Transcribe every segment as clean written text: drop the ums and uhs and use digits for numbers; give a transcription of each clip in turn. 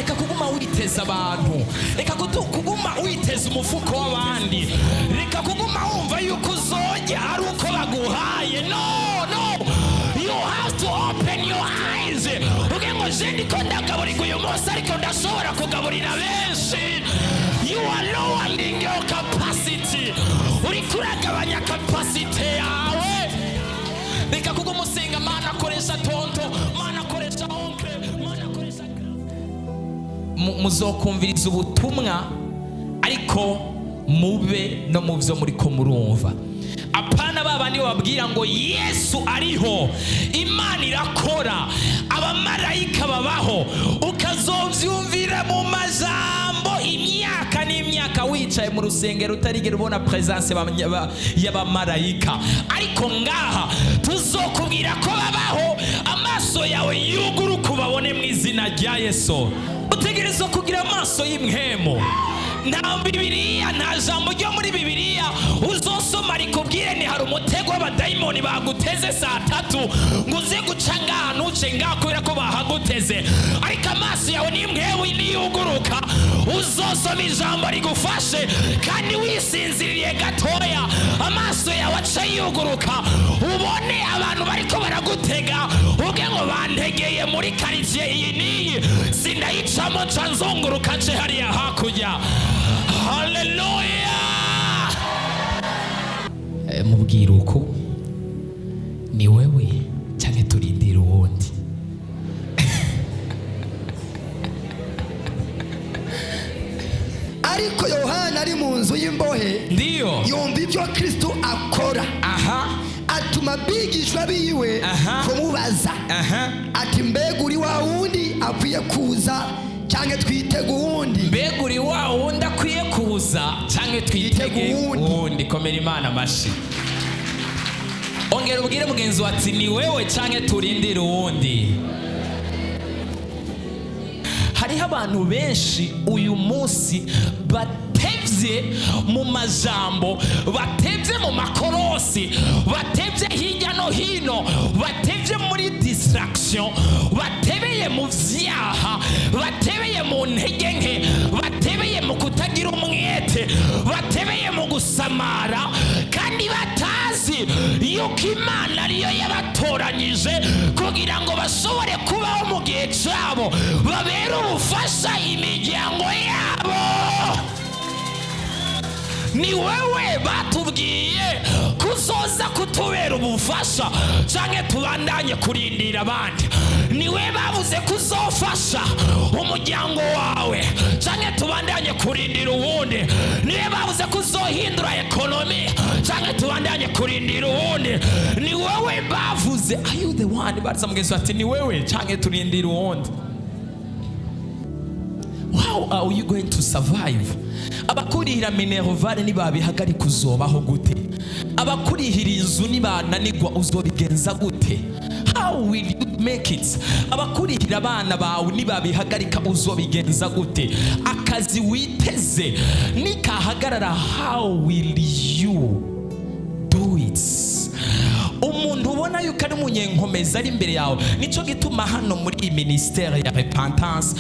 reka kuguma witeza abantu, reka kuguma witeza umufuko w'abandi, reka kuguma wumva yuko uzojya ari uko baguhaye. No, you have to open your eyes. Ugengo jendi ko ndagaburira uyu munsi ariko ndashobora kugaburira benshi. You are lowering your capacity. Uri kuragabanya capacity yawe. Reka kuguma usenga, Mana koresha tonto, Mana koresha oncle, Mana koresha. Muzokumviriza ubutumwa ariko mube no mu byo muri ko murumva. Apana babandi babwira ngo Yesu ariho, Imana irakora, abamarayika babaho, ukazovyumvira mu majambo imyaka n'imyaka wicaye mu rusengero utarigera ubona presence y'abamarayika. Ariko ngaha tuzokubwira ko babaho, amaso yawe yuguruka ubabone mu izina rya Yesu. Utegerezwa kugira amaso y'imhemo. Nta Bibiliya, nta jambo ryo muri Bibiliya uzosoma rikubwire ni hari umutego w'abadayimoni baguteze saa 3 ngo uze guca ngaha ntuce ngaha kubera ko bahaguteze. Ariko amaso yawe n'imwewe niyuguruka uzosoma ijambo rigufashe kandi wisinziriye gatoya, amaso yawe aca yuguruka ubone abantu bariko baragutega, uge ngo bantegeye muri quartier iyi niyi sindayicamo nca nzunguruka nce hariya hakurya. Hallelujah. Mubwira uko ni wewe cyane turindira uwundi. Ariko Yohana ari mu nzu y'imbohe ndiyo yumva ibyo Kristo akora. Atuma bigishwa biwe kumubaza ati mbega uri wa wundi akwiye kuza cyangwa twitege uwundi? Mbega uri wa wundi akwiye kuza cyangwa twitege uwundi? Komera Imana amashi. Ongera ubwire mugenzi wati ni wewe cyangwa turindira uwundi. Hariho abantu benshi uyu munsi batevye mu majambo, batevye mu makorosi, batevye hirya no hino, batevye muri distraction, batebeye mu vyaha, batebeye mu ntege nke, batebeye mu kutagira umwete, batebeye mu gusamara, kandi batazi yuko Imana ariyo yabatoranyije kugira ngo bashobore kubaho mu gihe cyabo, babere ubufasha imiryango yabo. Ni wewe batubwiye kuzoza kutubera ubufasha cyangwa tubandanye kurindira abandi? Ni wewe bavuze kuzofasha umuryango wawe cyangwa tubandanye kurindira uwundi? Ni wewe bavuze kuzohindura ekonomi cyangwa tubandanye kurindira uwundi? Ni wewe bavuze. Are you the one? Baza mugenzi ati ni wewe cyangwa turindira uwundi? How are you going to survive? Abakurihira minervale nibabihagarika uzobaho gute? Abakurihira inzu nibananirwa uzobigenza gute? How will you make it? Abakurihira abana bawe nibabihagarika uzobigenza gute? Akazi witeze nikahagarara, how will you do it? Umuntu ubona yuko ari umunyenkomeza ari imbere yawe. Nico gituma hano muri ministère ya repentance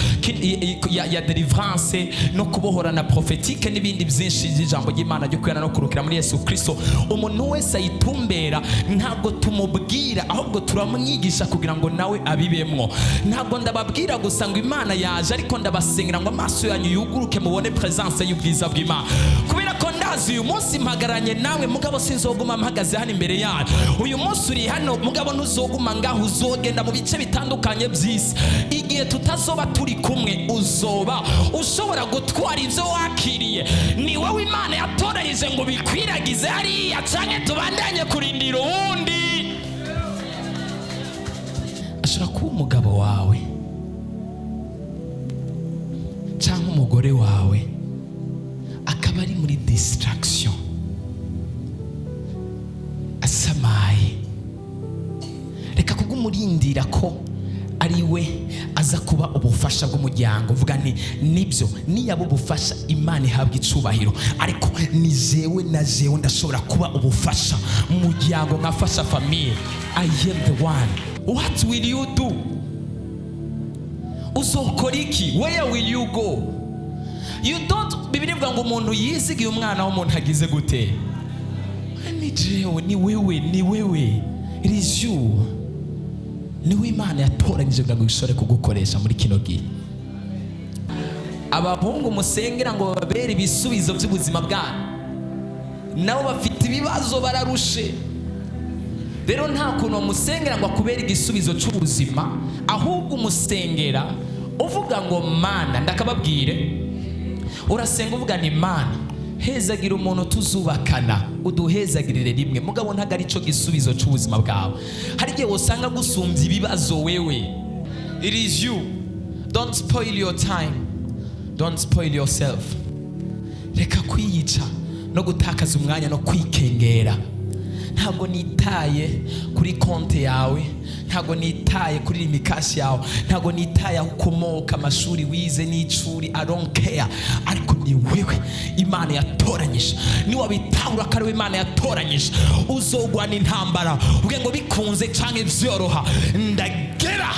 ya delivrance no kubohorana prophétique n'ibindi byinshi by'ijambo ry'Imana ryo kwera no kurukira muri Yesu Kristo, umuntu wese ayitumbera ntabwo tumubwira, ahubwo turamwigisha kugira ngo nawe abibemwo. Ntabwo ndababwira gusa ngo Imana yaje, ariko ndabasengera ngo amaso yanyu yuguruke mubone presence y'ubwiza bw'Imana. Kubera ko ndazi uyu munsi mpagaranye nawe, mugabo sinzoguma mpagaze hano imbere yawe. Uyu munsi uri hano mugabo ntuzoguma ngaho, uzogenda mu bice bitandukanye by'isi. Igihe tutazoba turi kumwe uzoba ushobora gutwara ibyo wakiriye. Ni wowe Imana yatoranyije ngo bikwiragize hariya cyangwa tubandanye kurindira uwundi. Ashobora kuba umugabo wawe cyangwa umugore wawe akaba ari muri distraction, asamaye. Reka kugumurindira ko ari we aza kuba ubufasha bw'umuryango. Vuga nti nibyo, niyabo ubufasha Imana ihabwa icubahiro, ariko ni jewe na jewe ndashobora kuba ubufasha mu muryango, nkafasha famille. I am the one. What will you do? uzokora iki? Where will you go? You don't. Bibiri bivuga ngo umuntu yizigiye umwana w'umuntu agize gute? Ni jewe, ni wewe. It is you. Niwe Imana yatoranyije kugira ngo ishore kugukoresha muri kino gihe. Abahungu musengera ngo babere ibisubizo by'ubuzima bwanyu, nabo bafite ibibazo bararushe. Rero nta kuntu musengera ngo akubere igisubizo cy'ubuzima, ahubwo umusengera uvuga ngo Mana, ndakababwire, urasenga uvuga ni Mana, hezagira umuntu tuzubakana, uduhezagirire rimwe. Mugabo ntago ari cyo gisubizo cy'ubuzima bwawe. Hari igihe usanga gusumbya ibibazo wewe. It is you. Don't spoil your time. Don't spoil yourself. Reka kwiyica no gutakaza umwanya no kwikengera. Ntabwo nitaye kuri konte yawe, ntabwo nitaye kuri imikashi yawe, ntabwo nitaye aho ukomoka, amashuri wize n'icuri. I don't care. Ariko ni wewe Imana yatoranyije. Ni wabitahura ko ari Imana yatoranyije. Uzogwana intambara uvuge ngo bikunze canke byoroha, ndagera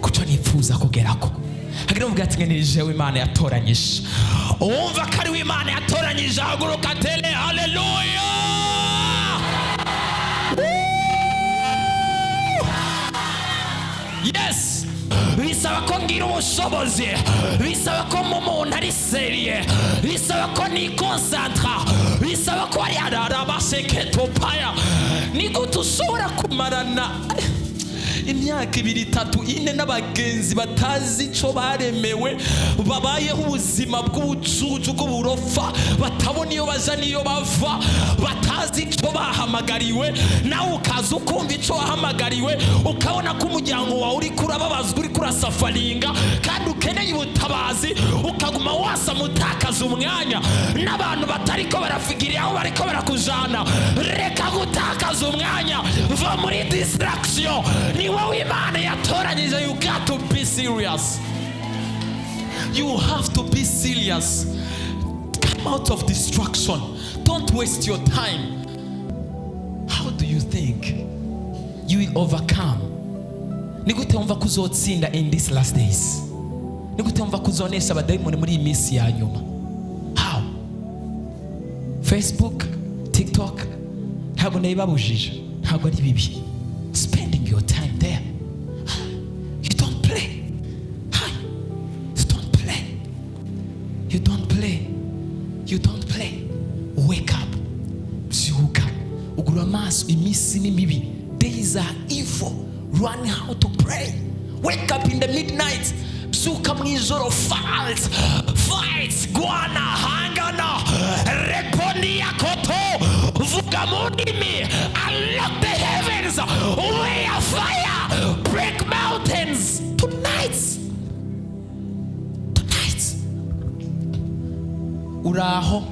kuco nifuza kugerako. Hagira uvuga ati ni jewe Imana yatoranyije. Umva ko ari Imana yatoranyije, haguruka tele. Haleluya. Yes. Bisaba ko ngira ubushobozi, bisaba ko mu muntu ari seriye, bisaba ko ni concentra, bisaba ko ari arabaseke topaya. Ni gute ushobora kumarana imyaka 2, 3, 4 n'abagenzi batazi ico baremewe, babayeho ubuzima bw'ubucucu bw'uburofa, batabona iyo baza niyo bava, batazi ico bahamagariwe, nawe ukaza ukumva ico wahamagariwe, ukabona ko umuryango wawe uri kurababazwa, uri kurasafaringa, kandi ukeneye ubutabazi, ukaguma wasa mutakaza umwanya n'abantu batariko barafigirira aho bariko barakujana. Reka gutakaza umwanya, va muri distraction. Ni wowe Imana yatoranyije. You got to be serious. You have to be serious. Come out of distraction. Don't waste your time. How do you think you will overcome? Nigute umva kuzotsinda in these last days? Nigute umva kuzonesha abadayimoni muri iyi minsi ya nyuma? How? Facebook, TikTok, ntabwo nabibabujije, ntabwo ari bibi. Spending your time there. You don't play. You don't play. You don't play. You don't play. Wake up. Byuka. Ugura amaso, imisi ni mibi. Days are evil. Run how to pray. Wake up in the midnight. Byuka mwijoro. Fight. Guana. Hangana. Repondi yakoto. Vuga mundimi. Unlock the heavens. Way of fire. Break mountains. Tonight. Uraho.